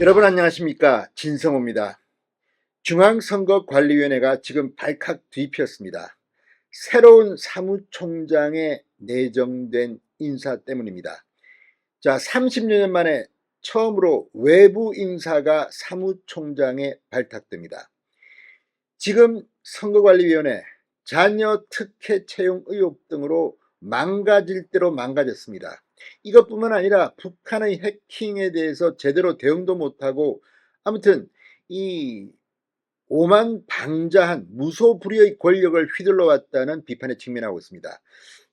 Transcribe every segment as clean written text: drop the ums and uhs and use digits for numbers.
여러분 안녕하십니까, 진성호입니다. 중앙선거관리위원회가 지금 발칵 뒤피었습니다. 새로운 사무총장에 내정된 인사 때문입니다. 자, 30여 년 만에 처음으로 외부 인사가 사무총장에 발탁됩니다. 지금 선거관리위원회 자녀 특혜 채용 의혹 등으로 망가질 대로 망가졌습니다. 이것뿐만 아니라 북한의 해킹에 대해서 제대로 대응도 못하고, 아무튼 이 오만방자한 무소불위의 권력을 휘둘러 왔다는 비판에 직면하고 있습니다.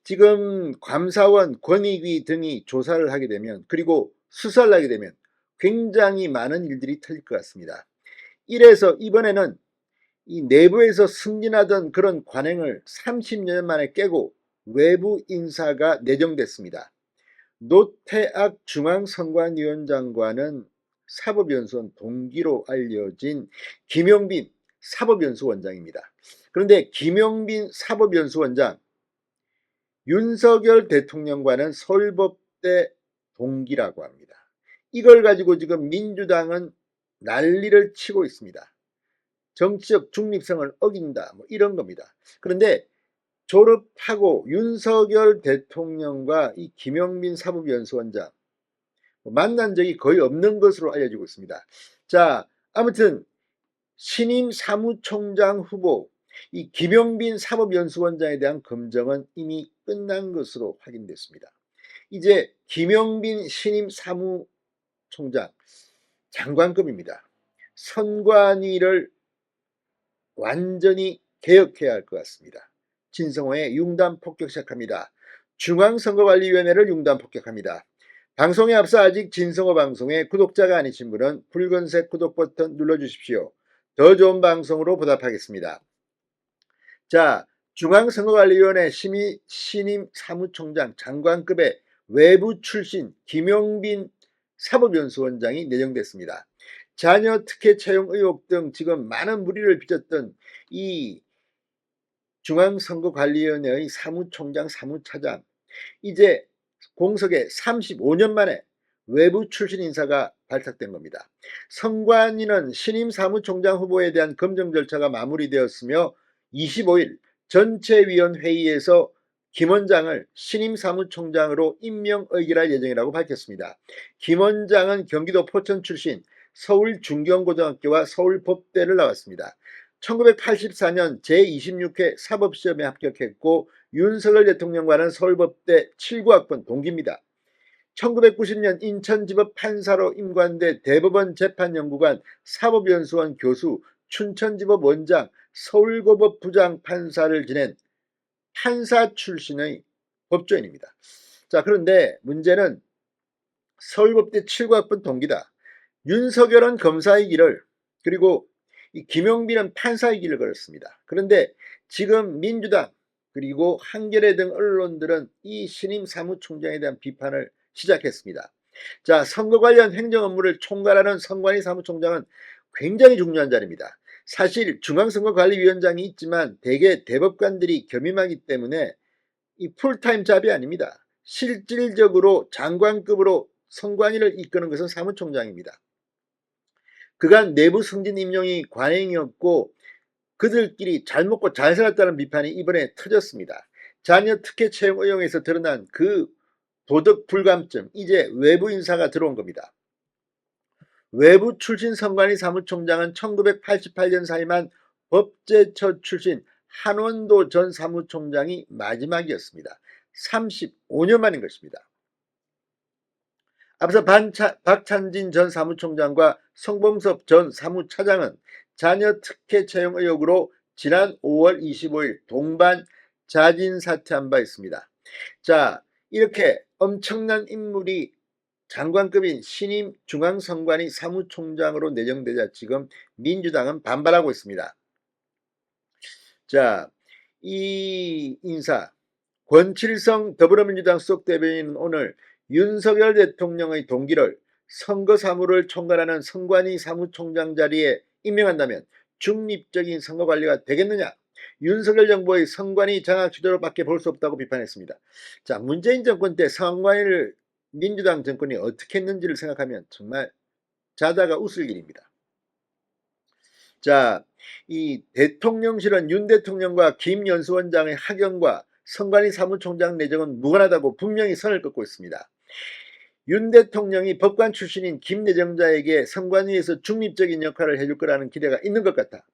지금 감사원, 권익위 등이 조사를 하게 되면, 그리고 수사를 하게 되면 굉장히 많은 일들이 터질 것 같습니다. 이래서 이번에는 이 내부에서 승진하던 그런 관행을 30년 만에 깨고 외부 인사가 내정됐습니다. 노태악 중앙선관위원장과는 사법연수원 동기로 알려진 김용빈 사법연수원장입니다. 그런데 김용빈 사법연수원장, 윤석열 대통령과는 서울법대 동기라고 합니다. 이걸 가지고 지금 민주당은 난리를 치고 있습니다. 정치적 중립성을 어긴다, 이런 겁니다. 그런데 졸업하고 윤석열 대통령과 이 김용빈 사법연수원장 만난 적이 거의 없는 것으로 알려지고 있습니다. 자, 아무튼 신임 사무총장 후보 이 김용빈 사법연수원장에 대한 검증은 이미 끝난 것으로 확인됐습니다. 이제 김용빈 신임 사무총장 장관급입니다. 선관위를 완전히 개혁해야 할 것 같습니다. 진성호의 융단 폭격 시작합니다. 중앙선거관리위원회를 융단 폭격합니다. 방송에 앞서 아직 진성호 방송의 구독자가 아니신 분은 붉은색 구독 버튼 눌러주십시오. 더 좋은 방송으로 보답하겠습니다. 자, 중앙선거관리위원회 신임 사무총장 장관급의 외부 출신 김용빈 사법연수원장이 내정됐습니다. 자녀 특혜 채용 의혹 등 지금 많은 물의를 빚었던 이 중앙선거관리위원회의 사무총장, 사무차장, 이제 공석에 35년 만에 외부 출신 인사가 발탁된 겁니다. 선관위는 신임 사무총장 후보에 대한 검증 절차가 마무리되었으며 25일 전체위원회의에서 김 원장을 신임 사무총장으로 임명 의결할 예정이라고 밝혔습니다. 김 원장은 경기도 포천 출신, 서울중경고등학교와 서울법대를 나왔습니다. 1984년 제26회 사법시험에 합격했고 윤석열 대통령과는 서울법대 79학번 동기입니다. 1990년 인천지법 판사로 임관돼 대법원 재판연구관, 사법연수원 교수, 춘천지법 원장, 서울고법 부장 판사를 지낸 판사 출신의 법조인입니다. 자, 그런데 문제는 서울법대 79학번 동기다. 윤석열은 검사의 길을, 그리고 이 김용빈은 판사의 길을 걸었습니다. 그런데 지금 민주당 그리고 한겨레 등 언론들은 이 신임 사무총장에 대한 비판을 시작했습니다. 자, 선거 관련 행정 업무를 총괄하는 선관위 사무총장은 굉장히 중요한 자리입니다. 사실 중앙선거관리위원장이 있지만 대개 대법관들이 겸임하기 때문에 이 풀타임 잡이 아닙니다. 실질적으로 장관급으로 선관위를 이끄는 것은 사무총장입니다. 그간 내부 승진 임용이 관행이었고 그들끼리 잘 먹고 잘 살았다는 비판이 이번에 터졌습니다. 자녀 특혜 채용 의혹에서 드러난 그 도덕 불감증, 이제 외부 인사가 들어온 겁니다. 외부 출신 선관위 사무총장은 1988년 사임한 법제처 출신 한원도 전 사무총장이 마지막이었습니다. 35년 만인 것입니다. 앞서 박찬진 전 사무총장과 성범섭 전 사무차장은 자녀 특혜 채용 의혹으로 지난 5월 25일 동반 자진 사퇴한 바 있습니다. 자, 이렇게 엄청난 인물이 장관급인 신임 중앙선관위 사무총장으로 내정되자 지금 민주당은 반발하고 있습니다. 자, 이 인사 권칠성 더불어민주당 수석대변인은 오늘 윤석열 대통령의 동기를 선거사무를 총괄하는 선관위 사무총장 자리에 임명한다면 중립적인 선거관리가 되겠느냐, 윤석열 정부의 선관위 장악 시도로밖에 볼 수 없다고 비판했습니다. 자, 문재인 정권 때 선관위를 민주당 정권이 어떻게 했는지를 생각하면 정말 자다가 웃을 일입니다. 자, 이 대통령실은 윤 대통령과 김연수 원장의 학연과 선관위 사무총장 내정은 무관하다고 분명히 선을 긋고 있습니다. 윤 대통령이 법관 출신인 김 내정자에게 선관위에서 중립적인 역할을 해줄 거라는 기대가 있는 것 같다.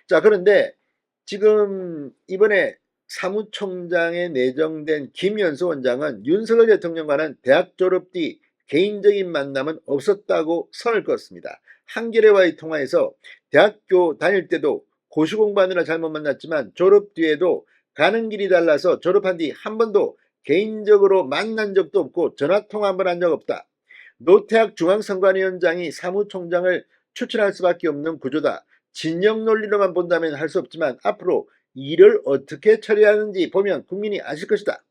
자, 그런데 지금 이번에 사무총장에 내정된 김연수 원장은 윤석열 대통령과는 대학 졸업 뒤 개인적인 만남은 없었다고 선을 그었습니다. 한겨레와의 통화에서 대학교 다닐 때도 고시공부하느라 잘못 만났지만 졸업 뒤에도 가는 길이 달라서 졸업한 뒤 한 번도 개인적으로 만난 적도 없고 전화통화 한 번 한 적 없다. 노태학 중앙선관위원장이 사무총장을 추천할 수밖에 없는 구조다. 진영 논리로만 본다면 할 수 없지만 앞으로 일을 어떻게 처리하는지 보면 국민이 아실 것이다.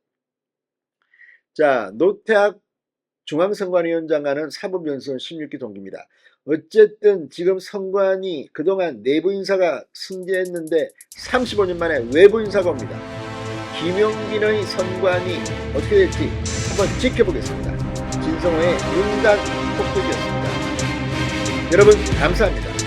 자, 노태학 중앙선관위원장과는 사법연수원 16기 동기입니다. 어쨌든 지금 선관위 그동안 내부 인사가 승계했는데 35년 만에 외부 인사가 옵니다. 김용빈의 선관위 어떻게 될지 한번 지켜보겠습니다. 진성호의 윤단 폭독이었습니다. 여러분 감사합니다.